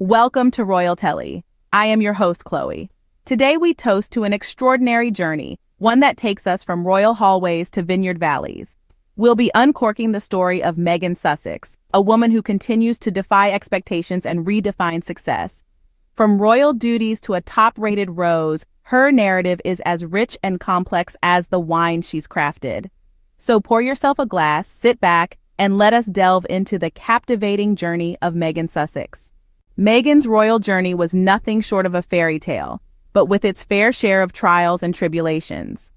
Welcome to Royal Telly. I am your host, Chloe. Today we toast to an extraordinary journey, one that takes us from royal hallways to vineyard valleys. We'll be uncorking the story of Meghan Sussex, a woman who continues to defy expectations and redefine success. From royal duties to a top-rated rose, her narrative is as rich and complex as the wine she's crafted. So pour yourself a glass, sit back, and let us delve into the captivating journey of Meghan Sussex. Meghan's royal journey was nothing short of a fairy tale, but with its fair share of trials and tribulations.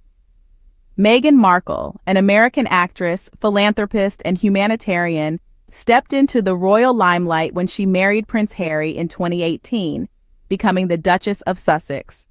Meghan Markle, an American actress, philanthropist, and humanitarian, stepped into the royal limelight when she married Prince Harry in 2018, becoming the Duchess of Sussex.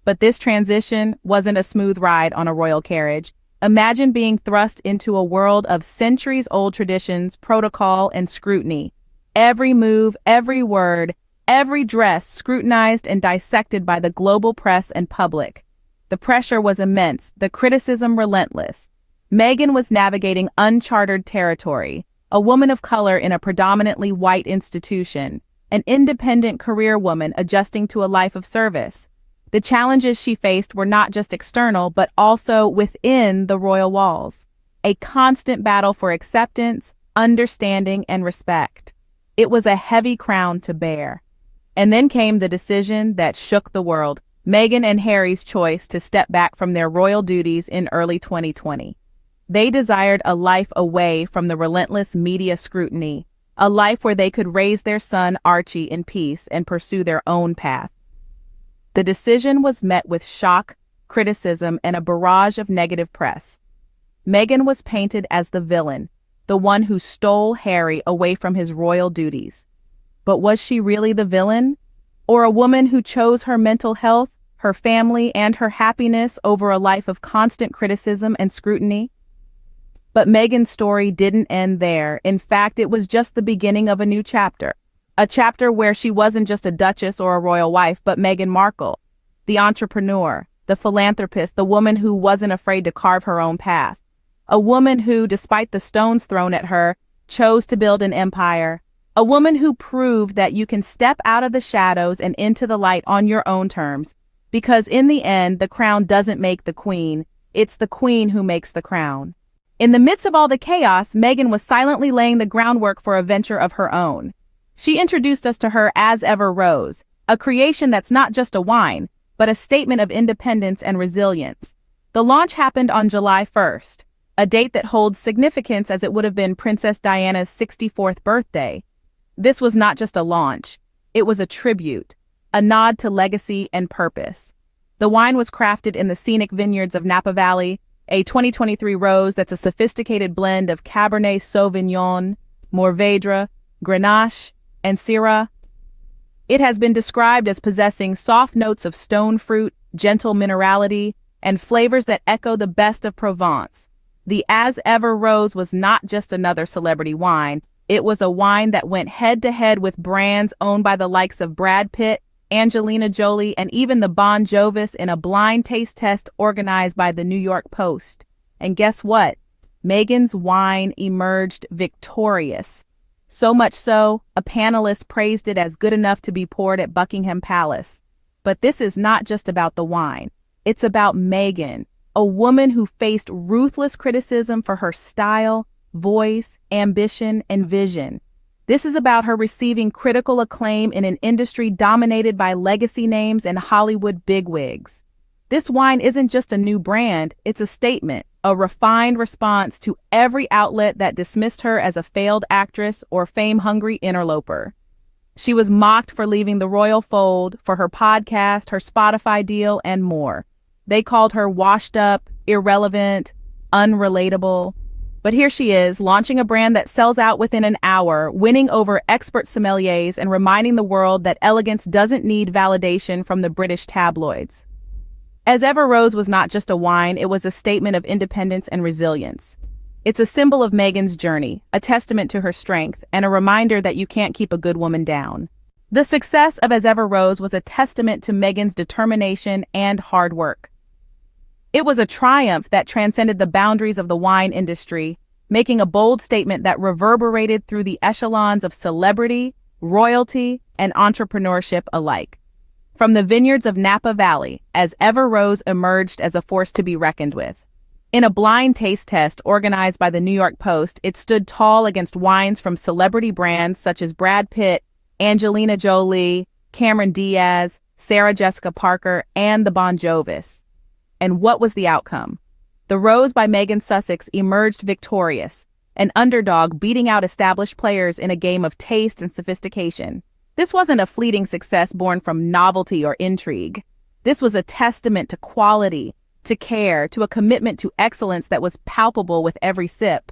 But this transition wasn't a smooth ride on a royal carriage. Imagine being thrust into a world of centuries-old traditions, protocol, and scrutiny. Every move, every word, every dress scrutinized and dissected by the global press and public. The pressure was immense, the criticism relentless. Meghan was navigating uncharted territory, a woman of color in a predominantly white institution, an independent career woman adjusting to a life of service. The challenges she faced were not just external, but also within the royal walls. A constant battle for acceptance, understanding, and respect. It was a heavy crown to bear. And then came the decision that shook the world, Meghan and Harry's choice to step back from their royal duties in early 2020. They desired a life away from the relentless media scrutiny, a life where they could raise their son Archie in peace and pursue their own path. The decision was met with shock, criticism, and a barrage of negative press. Meghan was painted as the villain, the one who stole Harry away from his royal duties. But was she really the villain? Or a woman who chose her mental health, her family, and her happiness over a life of constant criticism and scrutiny? But Meghan's story didn't end there. In fact, it was just the beginning of a new chapter. A chapter where she wasn't just a duchess or a royal wife, but Meghan Markle, the entrepreneur, the philanthropist, the woman who wasn't afraid to carve her own path. A woman who, despite the stones thrown at her, chose to build an empire. A woman who proved that you can step out of the shadows and into the light on your own terms. Because in the end, the crown doesn't make the queen. It's the queen who makes the crown. In the midst of all the chaos, Meghan was silently laying the groundwork for a venture of her own. She introduced us to her as Ever Rosé, a creation that's not just a wine, but a statement of independence and resilience. The launch happened on July 1st, a date that holds significance as it would have been Princess Diana's 64th birthday. This was not just a launch, it was a tribute, a nod to legacy and purpose. The wine was crafted in the scenic vineyards of Napa Valley, a 2023 rose that's a sophisticated blend of Cabernet Sauvignon, Mourvèdre, Grenache, and Syrah. It has been described as possessing soft notes of stone fruit, gentle minerality, and flavors that echo the best of Provence. The As Ever Rosé was not just another celebrity wine, it was a wine that went head-to-head with brands owned by the likes of Brad Pitt, Angelina Jolie, and even the Bon Jovis in a blind taste test organized by the New York Post. And guess what? Meghan's wine emerged victorious. So much so, a panelist praised it as good enough to be poured at Buckingham Palace. But this is not just about the wine. It's about Meghan, a woman who faced ruthless criticism for her style, voice, ambition, and vision. This is about her receiving critical acclaim in an industry dominated by legacy names and Hollywood bigwigs. This wine isn't just a new brand, it's a statement, a refined response to every outlet that dismissed her as a failed actress or fame-hungry interloper. She was mocked for leaving the royal fold, for her podcast, her Spotify deal, and more. They called her washed up, irrelevant, unrelatable. But here she is, launching a brand that sells out within an hour, winning over expert sommeliers and reminding the world that elegance doesn't need validation from the British tabloids. As Ever Rosé was not just a wine, it was a statement of independence and resilience. It's a symbol of Meghan's journey, a testament to her strength, and a reminder that you can't keep a good woman down. The success of As Ever Rosé was a testament to Meghan's determination and hard work. It was a triumph that transcended the boundaries of the wine industry, making a bold statement that reverberated through the echelons of celebrity, royalty, and entrepreneurship alike. From the vineyards of Napa Valley, as Ever Rosé emerged as a force to be reckoned with. In a blind taste test organized by the New York Post, it stood tall against wines from celebrity brands such as Brad Pitt, Angelina Jolie, Cameron Diaz, Sarah Jessica Parker, and the Bon Jovis. And what was the outcome? The Rose by Meghan Sussex emerged victorious, an underdog beating out established players in a game of taste and sophistication. This wasn't a fleeting success born from novelty or intrigue. This was a testament to quality, to care, to a commitment to excellence that was palpable with every sip.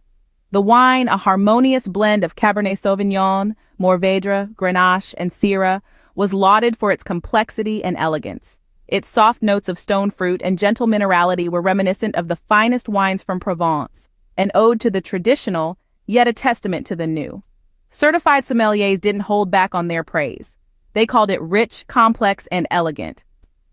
The wine, a harmonious blend of Cabernet Sauvignon, Mourvèdre, Grenache, and Syrah, was lauded for its complexity and elegance. Its soft notes of stone fruit and gentle minerality were reminiscent of the finest wines from Provence, an ode to the traditional, yet a testament to the new. Certified sommeliers didn't hold back on their praise. They called it rich, complex, and elegant.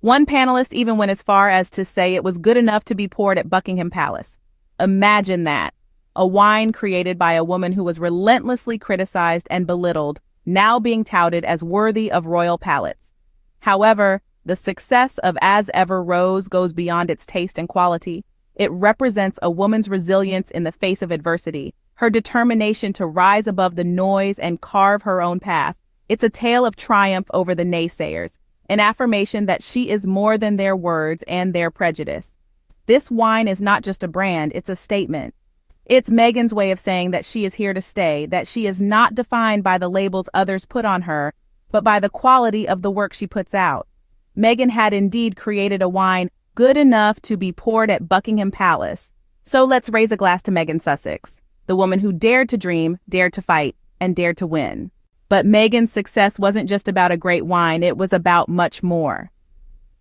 One panelist even went as far as to say it was good enough to be poured at Buckingham Palace. Imagine that. A wine created by a woman who was relentlessly criticized and belittled, now being touted as worthy of royal palates. However, the success of As Ever Rosé goes beyond its taste and quality. It represents a woman's resilience in the face of adversity, her determination to rise above the noise and carve her own path. It's a tale of triumph over the naysayers, an affirmation that she is more than their words and their prejudice. This wine is not just a brand, it's a statement. It's Meghan's way of saying that she is here to stay, that she is not defined by the labels others put on her, but by the quality of the work she puts out. Meghan had indeed created a wine good enough to be poured at Buckingham Palace. So let's raise a glass to Meghan Sussex, the woman who dared to dream, dared to fight, and dared to win. But Meghan's success wasn't just about a great wine, it was about much more.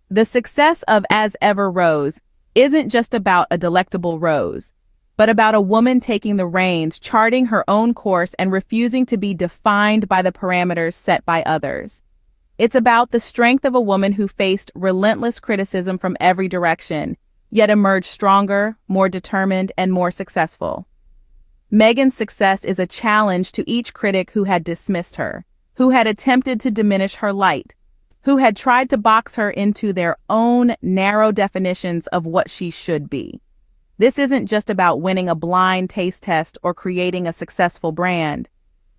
The success of As Ever Rosé isn't just about a delectable rose, but about a woman taking the reins, charting her own course, and refusing to be defined by the parameters set by others. It's about the strength of a woman who faced relentless criticism from every direction, yet emerged stronger, more determined, and more successful. Meghan's success is a challenge to each critic who had dismissed her, who had attempted to diminish her light, who had tried to box her into their own narrow definitions of what she should be. This isn't just about winning a blind taste test or creating a successful brand.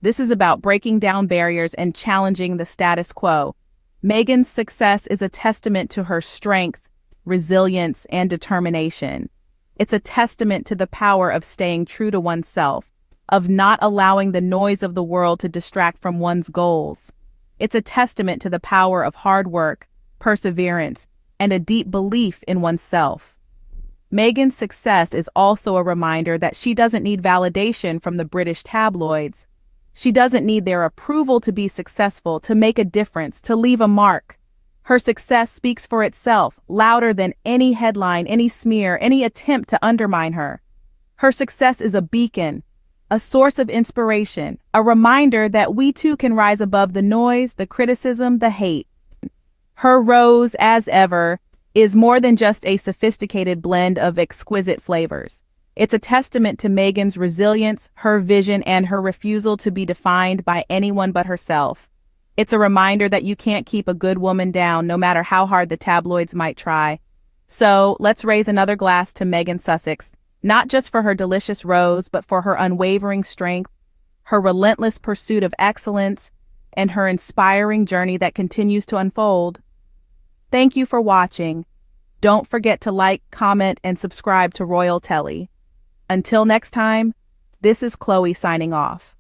This is about breaking down barriers and challenging the status quo. Meghan's success is a testament to her strength, resilience, and determination. It's a testament to the power of staying true to oneself, of not allowing the noise of the world to distract from one's goals. It's a testament to the power of hard work, perseverance, and a deep belief in oneself. Meghan's success is also a reminder that she doesn't need validation from the British tabloids. She doesn't need their approval to be successful, to make a difference, to leave a mark. Her success speaks for itself, louder than any headline, any smear, any attempt to undermine her. Her success is a beacon, a source of inspiration, a reminder that we too can rise above the noise, the criticism, the hate. Her rose, as ever, is more than just a sophisticated blend of exquisite flavors. It's a testament to Meghan's resilience, her vision, and her refusal to be defined by anyone but herself. It's a reminder that you can't keep a good woman down, no matter how hard the tabloids might try. So let's raise another glass to Meghan Sussex, not just for her delicious rose, but for her unwavering strength, her relentless pursuit of excellence, and her inspiring journey that continues to unfold. Thank you for watching. Don't forget to like, comment, and subscribe to Royal Telly. Until next time, this is Chloe signing off.